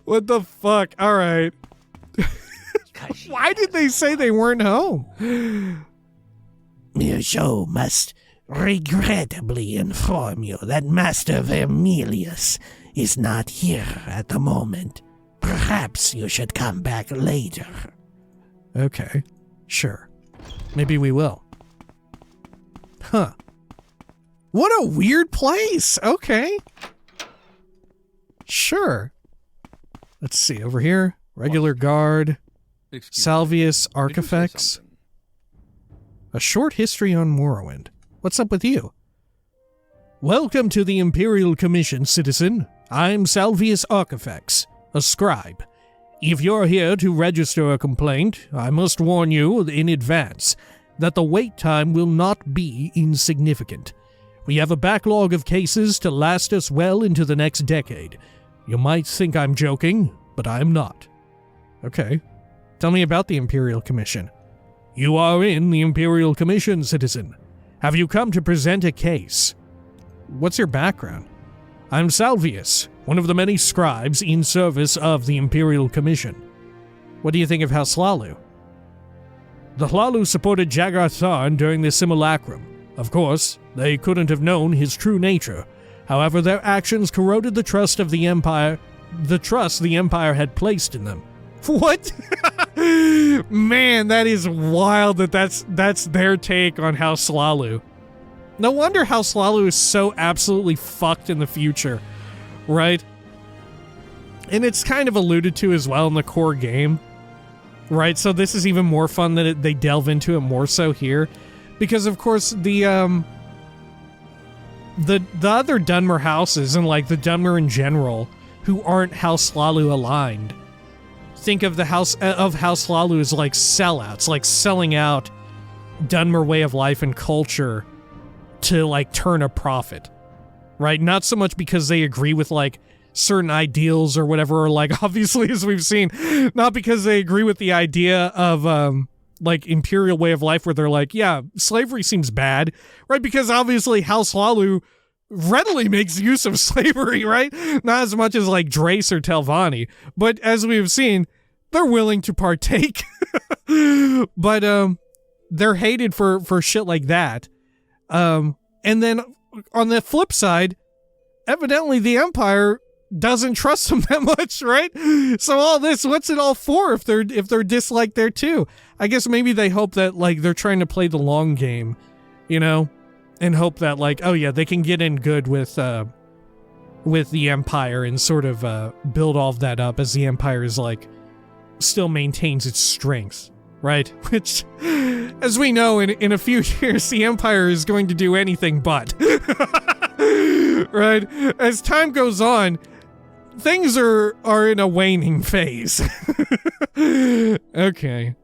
What the fuck? All right. Why did they say they weren't home? Your show must regrettably inform you that Master Vermilius is not here at the moment. Perhaps you should come back later. Okay. Sure. Maybe we will. Huh. What a weird place. Okay. Sure. Let's see. Over here. Regular guard. Salvius Archifex. A short history on Morrowind. What's up with you? Welcome to the Imperial Commission, citizen. I'm Salvius Archifex, a scribe. If you're here to register a complaint, I must warn you in advance that the wait time will not be insignificant. We have a backlog of cases to last us well into the next decade. You might think I'm joking, but I'm not. Okay. Tell me about the Imperial Commission. You are in the Imperial Commission, citizen. Have you come to present a case? What's your background? I'm Salvius, one of the many scribes in service of the Imperial Commission. What do you think of House Hlaalu? The Hlaalu supported Jagar Tharn during the simulacrum. Of course, they couldn't have known his true nature. However, their actions corroded the trust of the Empire, the trust the Empire had placed in them. What? Man, that is wild that's their take on House Hlaalu. No wonder House Hlaalu is so absolutely fucked in the future, right? And it's kind of alluded to as well in the core game, right? So this is even more fun that they delve into it more so here. Because, of course, the other Dunmer houses, and like the Dunmer in general, who aren't House Hlaalu aligned, think of the House Hlaalu as like sellouts, like selling out Dunmer way of life and culture to like turn a profit, right? Not so much because they agree with like certain ideals or whatever, or like obviously as we've seen, not because they agree with the idea of like Imperial way of life where they're like, yeah, slavery seems bad, right? Because obviously House Hlaalu readily makes use of slavery, right? Not as much as like Drace or Telvanni, but as we've seen, they're willing to partake. But they're hated for shit like that. And then on the flip side, evidently the Empire doesn't trust them that much, right? So all this, what's it all for if they're disliked there too? I guess maybe they hope that like they're trying to play the long game, you know, and hope that like, oh yeah, they can get in good with the Empire and sort of build all of that up as the Empire is like still maintains its strength, right? Which, as we know, in a few years, the Empire is going to do anything but. Right? As time goes on, things are in a waning phase. Okay.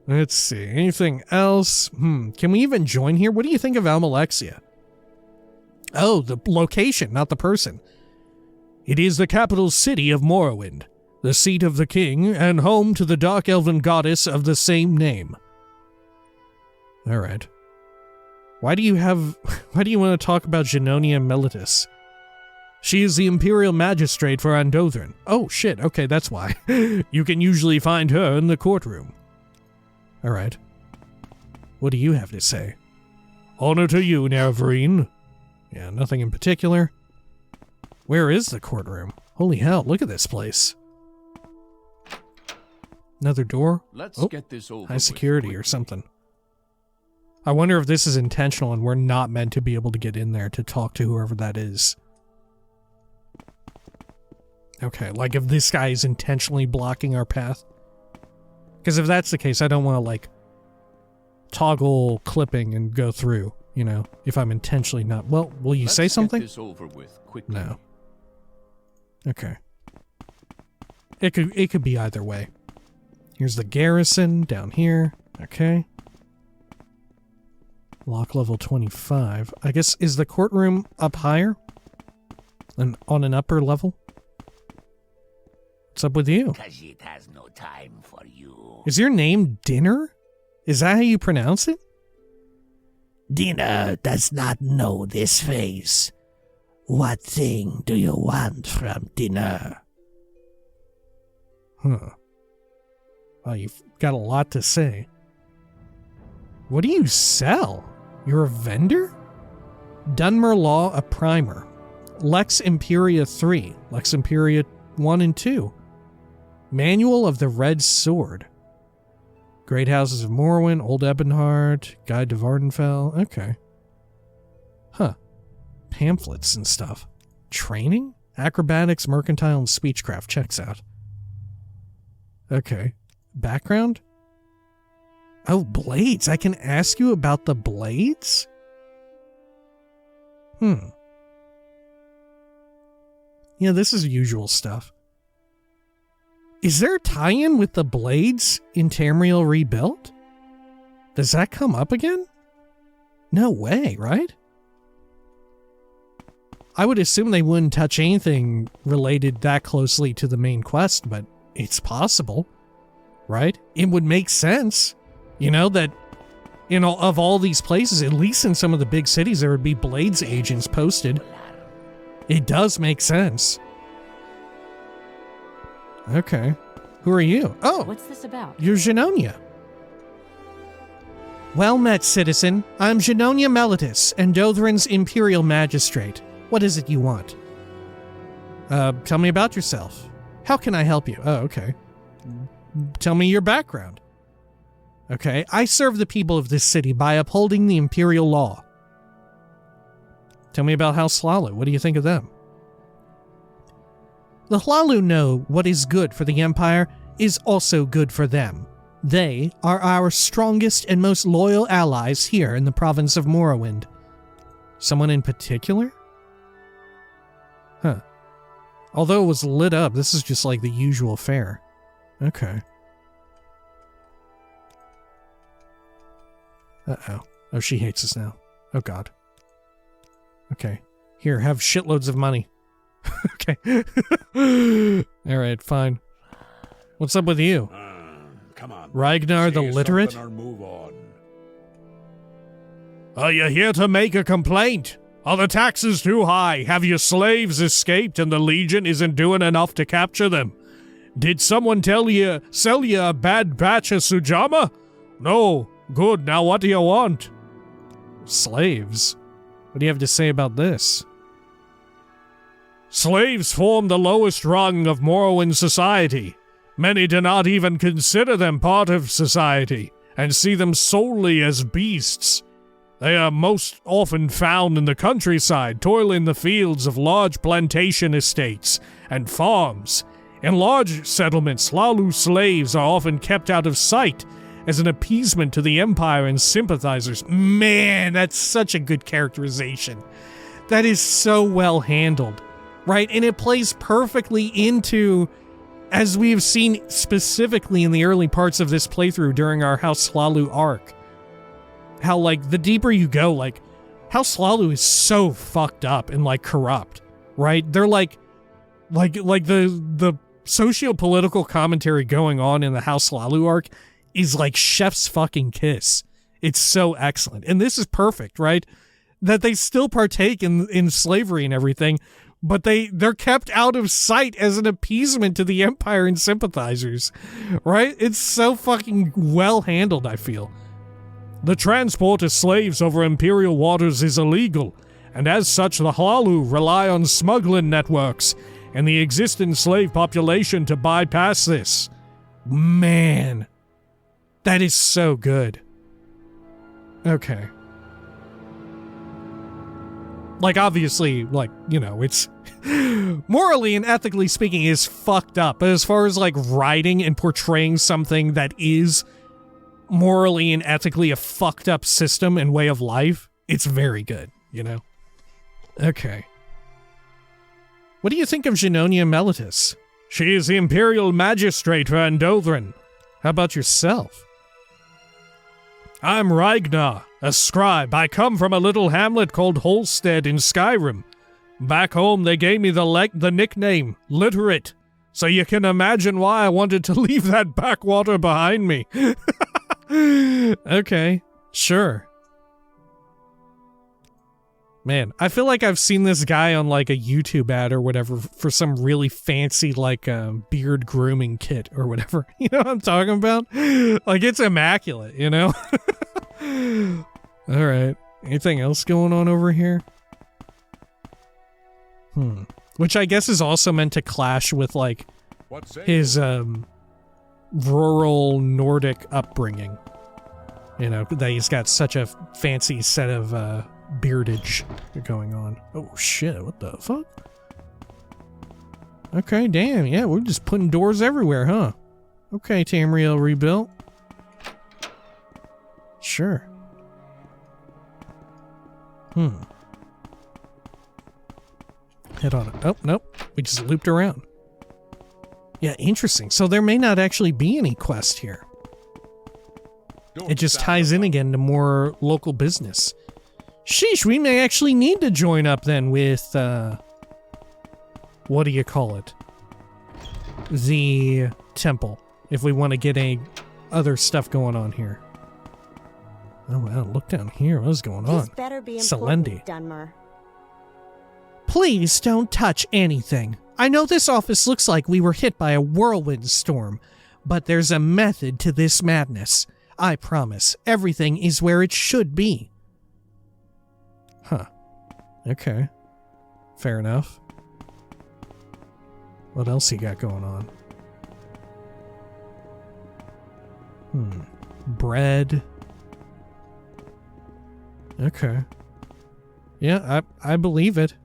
Let's see. Anything else? Can we even join here? What do you think of Almalexia? Oh, the location, not the person. It is the capital city of Morrowind, the seat of the king, and home to the dark elven goddess of the same name. Alright. Why do you want to talk about Genonia Melitus? She is the Imperial Magistrate for Andothren. Oh shit, okay, that's why. You can usually find her in the courtroom. Alright. What do you have to say? Honor to you, Nerevarine. Yeah, nothing in particular. Where is the courtroom? Holy hell, look at this place. Another door? Let's get this over high security or something. I wonder if this is intentional and we're not meant to be able to get in there to talk to whoever that is. Okay, like if this guy is intentionally blocking our path. Because if that's the case, I don't want to like toggle clipping and go through, you know, if I'm intentionally not. Well, will you say something? Get this over with quickly. No. Okay. It could be either way. Here's the garrison down here. Okay. Lock level 25. I guess, is the courtroom up higher? And on an upper level? What's up with you? 'Cause it has no time for you. Is your name Dinner? Is that how you pronounce it? Dinner does not know this face. What thing do you want from Dinner? Huh. Well, you've got a lot to say. What do you sell? You're a vendor? Dunmer Law, a primer. Lex Imperia 3. Lex Imperia 1 and 2. Manual of the Red Sword. Great Houses of Morrowind, Old Ebonheart, Guide to Vardenfell. Okay. Huh. Pamphlets and stuff. Training? Acrobatics, Mercantile, and Speechcraft. Checks out. Okay. Background? Oh, blades. I can ask you about the blades? Yeah, this is usual stuff. Is there a tie-in with the blades in Tamriel Rebuilt? Does that come up again? No way, right? I would assume they wouldn't touch anything related that closely to the main quest, but it's possible, right? It would make sense, you know, that Of all these places, at least in some of the big cities, there would be Blades agents posted. It does make sense. Okay. Who are you? Oh! What's this about? You're Genonia. Well met, citizen. I'm Genonia Mellitus, Andothren's Imperial Magistrate. What is it you want? Tell me about yourself. How can I help you? Oh, okay. Tell me your background. Okay, I serve the people of this city by upholding the Imperial law. Tell me about House Hlaalu. What do you think of them? The Hlaalu know what is good for the Empire is also good for them. They are our strongest and most loyal allies here in the province of Morrowind. Someone in particular? Huh. Although it was lit up, this is just like the usual fare. Okay. Uh-oh. Oh, she hates us now. Oh, God. Okay. Here, have shitloads of money. Okay. Alright, fine. What's up with you? Come on. Ragnar the Literate? Or move on. Are you here to make a complaint? Are the taxes too high? Have your slaves escaped and the Legion isn't doing enough to capture them? Did someone sell you a bad batch of Sujama? No. Good, now what do you want? Slaves? What do you have to say about this? Slaves form the lowest rung of Morrowind society. Many do not even consider them part of society, and see them solely as beasts. They are most often found in the countryside, toiling the fields of large plantation estates and farms. In large settlements, Hlaalu slaves are often kept out of sight as an appeasement to the Empire and sympathizers. Man, that's such a good characterization. That is so well handled, right? And it plays perfectly into, as we have seen specifically in the early parts of this playthrough during our House Hlaalu arc, how, like, the deeper you go, like, House Hlaalu is so fucked up and, like, corrupt, right? They're like the socio-political commentary going on in the House Hlaalu arc is like chef's fucking kiss. It's so excellent. And this is perfect, right? That they still partake in slavery and everything, but they're kept out of sight as an appeasement to the Empire and sympathizers, right? It's so fucking well handled, I feel. The transport of slaves over Imperial waters is illegal, and as such the Hlaalu rely on smuggling networks and the existing slave population to bypass this. Man, that is so good. Okay. Like, obviously, like, you know, it's morally and ethically speaking is fucked up, but as far as, like, writing and portraying something that is morally and ethically a fucked up system and way of life, it's very good, you know? Okay. What do you think of Genonia Mellitus? She is the Imperial Magistrate for Andothren. How about yourself? I'm Ragnar, a scribe. I come from a little hamlet called Holstead in Skyrim. Back home, they gave me the nickname, Literate, so you can imagine why I wanted to leave that backwater behind me. Okay, sure. Man, I feel like I've seen this guy on, like, a YouTube ad or whatever for some really fancy, like, beard grooming kit or whatever. You know what I'm talking about? Like, it's immaculate, you know? Alright. Anything else going on over here? Which I guess is also meant to clash with, like, his, rural Nordic upbringing. You know, that he's got such a fancy set of, beardage going on. Oh shit, what the fuck? Okay, damn, yeah, we're just putting doors everywhere, huh? Okay, Tamriel Rebuilt. Sure. Head on it. Oh, nope. We just looped around. Yeah, interesting. So there may not actually be any quest here. It just ties in again to more local business. Sheesh, we may actually need to join up then with, what do you call it? The temple, if we want to get other stuff going on here. Oh wow, look down here. What's going on? This better be Selendi. important, Dunmer. Please don't touch anything. I know this office looks like we were hit by a whirlwind storm, but there's a method to this madness. I promise, everything is where it should be. Huh. Okay. Fair enough. What else you got going on? Bread. Okay. Yeah, I believe it.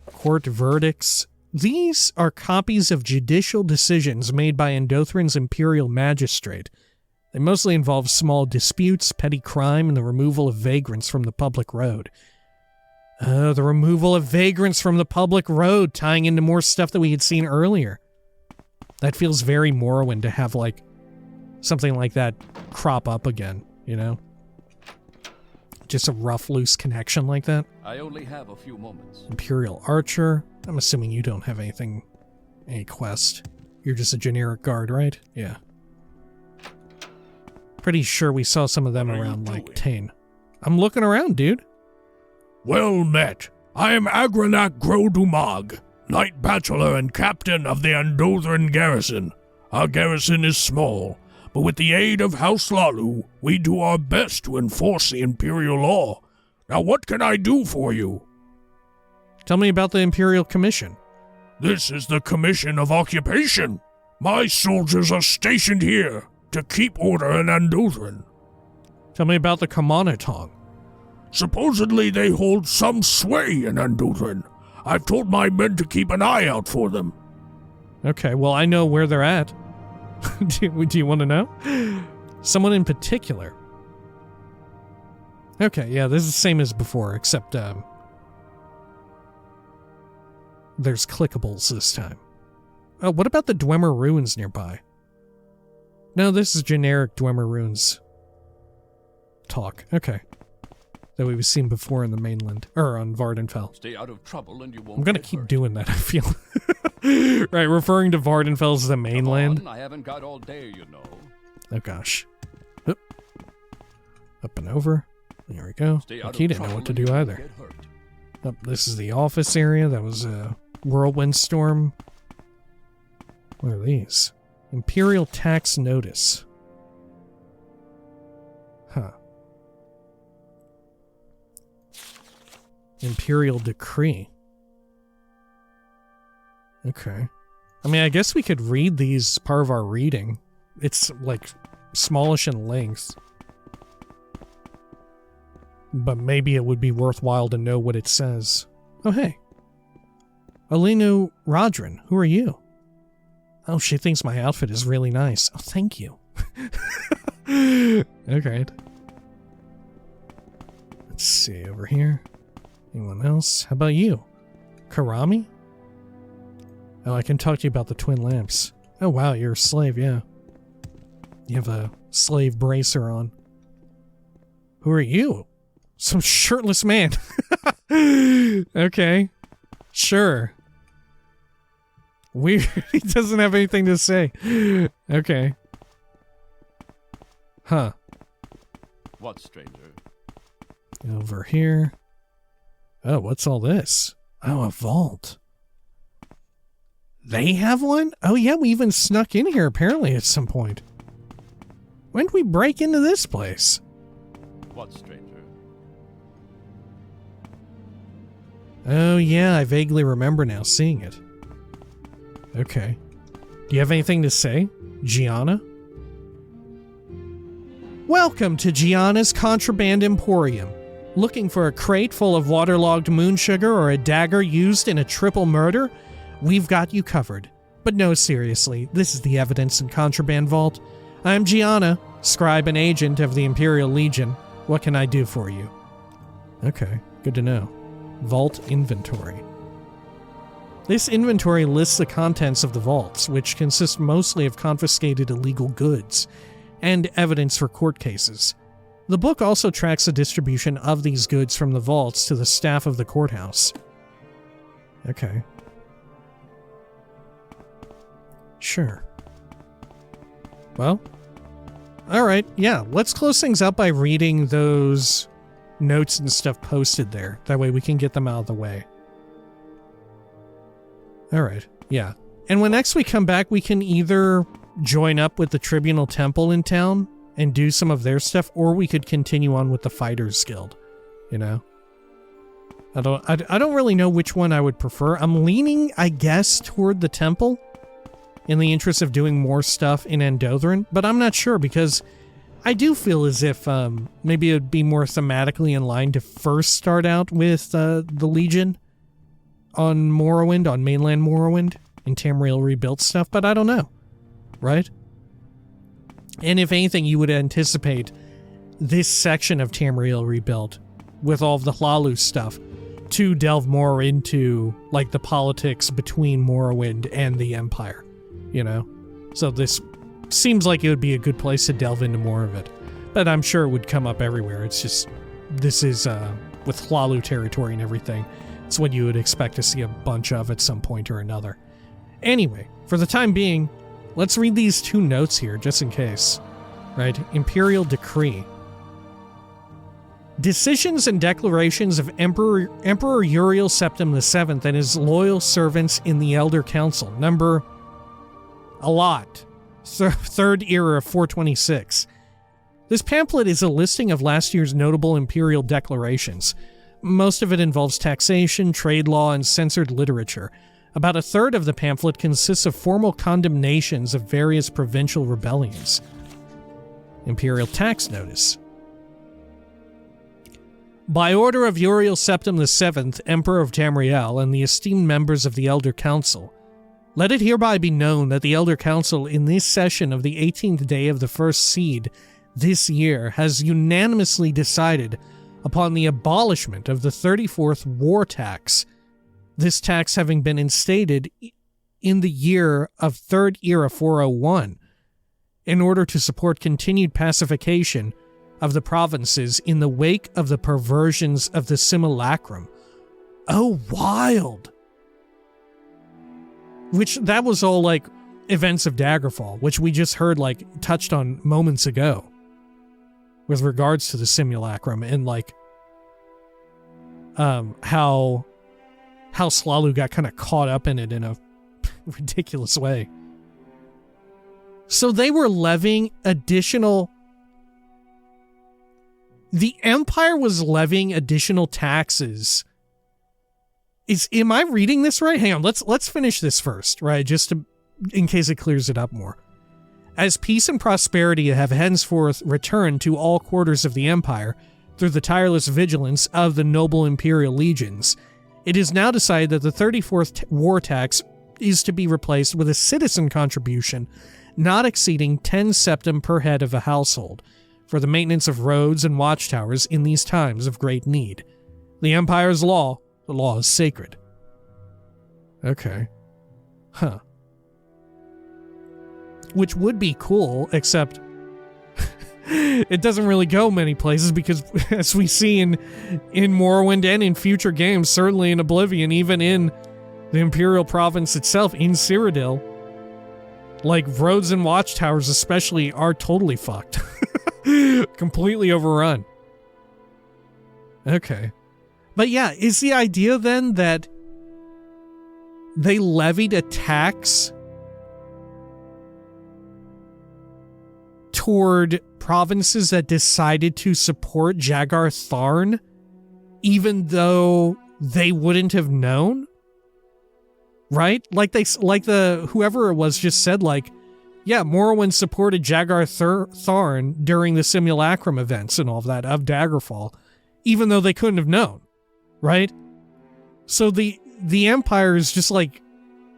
Court verdicts. These are copies of judicial decisions made by Andothren's Imperial magistrate. They mostly involve small disputes, petty crime, and the removal of vagrants from the public road. Oh, the removal of vagrants from the public road, tying into more stuff that we had seen earlier. That feels very Morrowind to have, like, something like that crop up again, you know? Just a rough, loose connection like that. I only have a few moments. Imperial Archer. I'm assuming you don't have anything, any quest. You're just a generic guard, right? Yeah. Pretty sure we saw some of them around, like, Tane. I'm looking around, dude. Well met. I am Agranak Grodumag, Knight Bachelor and Captain of the Andothren Garrison. Our garrison is small, but with the aid of House Hlaalu, we do our best to enforce the Imperial law. Now what can I do for you? Tell me about the Imperial Commission. This is the Commission of Occupation. My soldiers are stationed here to keep order in Andothren. Tell me about the Kamanatong. Supposedly they hold some sway in Andothren. I've told my men to keep an eye out for them. Okay, well, I know where they're at. do you want to know? Someone in particular. Okay, yeah, this is the same as before, except, there's clickables this time. Oh, what about the Dwemer ruins nearby? No, this is generic Dwemer ruins talk. Okay. That we've seen before in the mainland, or on Vardenfell. Stay out of trouble and you won't I'm gonna get keep hurt. doing that, I feel. Right, referring to Vardenfell as the mainland. Come on, I haven't got all day, you know. Oh gosh. Oop. Up and over. There we go. Stay Like out he of didn't know trouble what to and do you won't either. get hurt. Oh, this is the office area. That was a whirlwind storm. What are these? Imperial tax notice. Huh. Imperial decree. Okay. I mean, I guess we could read these as part of our reading. It's, like, smallish in length. But maybe it would be worthwhile to know what it says. Oh, hey. Alinu Rodrin, who are you? Oh, she thinks my outfit is really nice. Oh, thank you. Okay. Let's see, over here. Anyone else? How about you? Karami? Oh, I can talk to you about the twin lamps. Oh, wow, you're a slave, yeah. You have a slave bracer on. Who are you? Some shirtless man. Okay. Sure. Weird. He doesn't have anything to say. Okay. Huh. What, stranger? Over here. Oh, what's all this? Oh, a vault. They have one? Oh yeah, we even snuck in here apparently at some point. When did we break into this place? What, stranger? Oh yeah, I vaguely remember now seeing it. Okay. Do you have anything to say, Gianna? Welcome to Gianna's Contraband Emporium. Looking for a crate full of waterlogged moon sugar or a dagger used in a triple murder? We've got you covered. But no, seriously, this is the Evidence and Contraband Vault. I'm Gianna, scribe and agent of the Imperial Legion. What can I do for you? Okay, good to know. Vault inventory. This inventory lists the contents of the vaults, which consist mostly of confiscated illegal goods and evidence for court cases. The book also tracks the distribution of these goods from the vaults to the staff of the courthouse. Okay. Sure. Well, All right. Yeah. Let's close things up by reading those notes and stuff posted there. That way we can get them out of the way. All right. Yeah. And when next we come back, we can either join up with the Tribunal Temple in town and do some of their stuff, or we could continue on with the Fighters Guild, you know? I don't really know which one I would prefer. I'm leaning, I guess, toward the Temple in the interest of doing more stuff in Andothren, but I'm not sure because I do feel as if maybe it would be more thematically in line to first start out with the Legion on Morrowind, on mainland Morrowind, and Tamriel Rebuilt stuff, but I don't know, right? And if anything, you would anticipate this section of Tamriel Rebuilt with all of the Hlaalu stuff to delve more into, like, the politics between Morrowind and the Empire, you know? So this seems like it would be a good place to delve into more of it. But I'm sure it would come up everywhere. It's just, this is, with Hlaalu territory and everything, it's what you would expect to see a bunch of at some point or another. Anyway, for the time being, let's read these two notes here, just in case. Right? Imperial Decree. Decisions and declarations of Emperor Uriel Septim VII and his loyal servants in the Elder Council. Number... a lot. Third era of 426. This pamphlet is a listing of last year's notable imperial declarations. Most of it involves taxation, trade law, and censored literature. About a third of the pamphlet consists of formal condemnations of various provincial rebellions. Imperial Tax Notice. By order of Uriel Septim VII, Emperor of Tamriel, and the esteemed members of the Elder Council, let it hereby be known that the Elder Council in this session of the 18th day of the first seed this year has unanimously decided upon the abolishment of the 34th war tax, this tax having been instated in the year of Third Era 401, in order to support continued pacification of the provinces in the wake of the perversions of the simulacrum. Oh, wild! Which, that was all, like, events of Daggerfall, which we just heard, like, touched on moments ago. With regards to the simulacrum and, like, how Hlaalu got kind of caught up in it in a ridiculous way. So they were levying additional... The Empire was levying additional taxes. Am I reading this right? Hang on, let's finish this first, right? Just in case it clears it up more. As peace and prosperity have henceforth returned to all quarters of the Empire through the tireless vigilance of the noble Imperial legions, it is now decided that the 34th war tax is to be replaced with a citizen contribution not exceeding 10 septim per head of a household, for the maintenance of roads and watchtowers in these times of great need. The Empire's law, the law is sacred. Okay. Huh. Which would be cool, except it doesn't really go many places because, as we see in Morrowind and in future games, certainly in Oblivion, even in the Imperial province itself, in Cyrodiil, like, roads and watchtowers especially are totally fucked. Completely overrun. Okay. But yeah, is the idea then that they levied a tax toward provinces that decided to support Jagar Tharn, even though they wouldn't have known? Right? Like whoever it was just said, like, yeah, Morrowind supported Jagar Tharn during the simulacrum events and all of that of Daggerfall, even though they couldn't have known, right? So the Empire is just, like,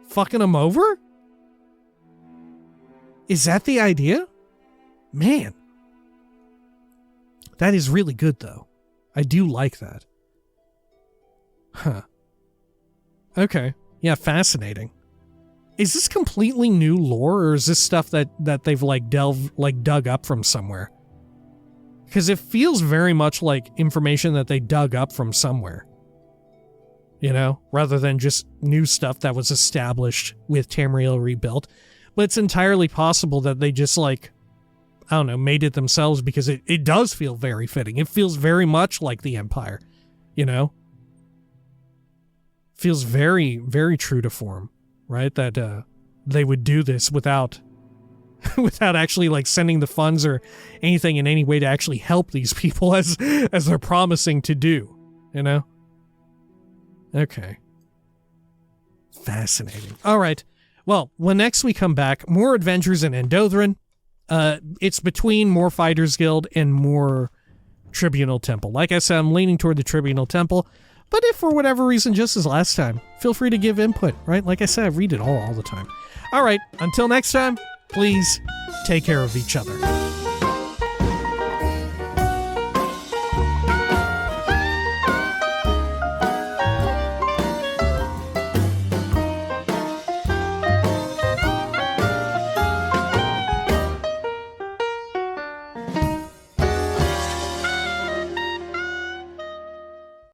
fucking them over? Is that the idea? Man. That is really good, though. I do like that. Huh. Okay. Yeah, fascinating. Is this completely new lore, or is this stuff that they've, like, dug up from somewhere? Because it feels very much like information that they dug up from somewhere. You know? Rather than just new stuff that was established with Tamriel Rebuilt. But it's entirely possible that they just, like, I don't know, made it themselves, because it does feel very fitting. It feels very much like the Empire, you know? Feels very, very true to form, right? That they would do this without without actually like sending the funds or anything in any way to actually help these people as they're promising to do, you know? Okay. Fascinating. All right. Well, when next we come back, more adventures in Andothren. It's between more Fighters Guild and more Tribunal Temple. Like I said, I'm leaning toward the Tribunal Temple, but if for whatever reason, just as last time, feel free to give input, right? Like I said, I read it all the time. All right, until next time, please take care of each other.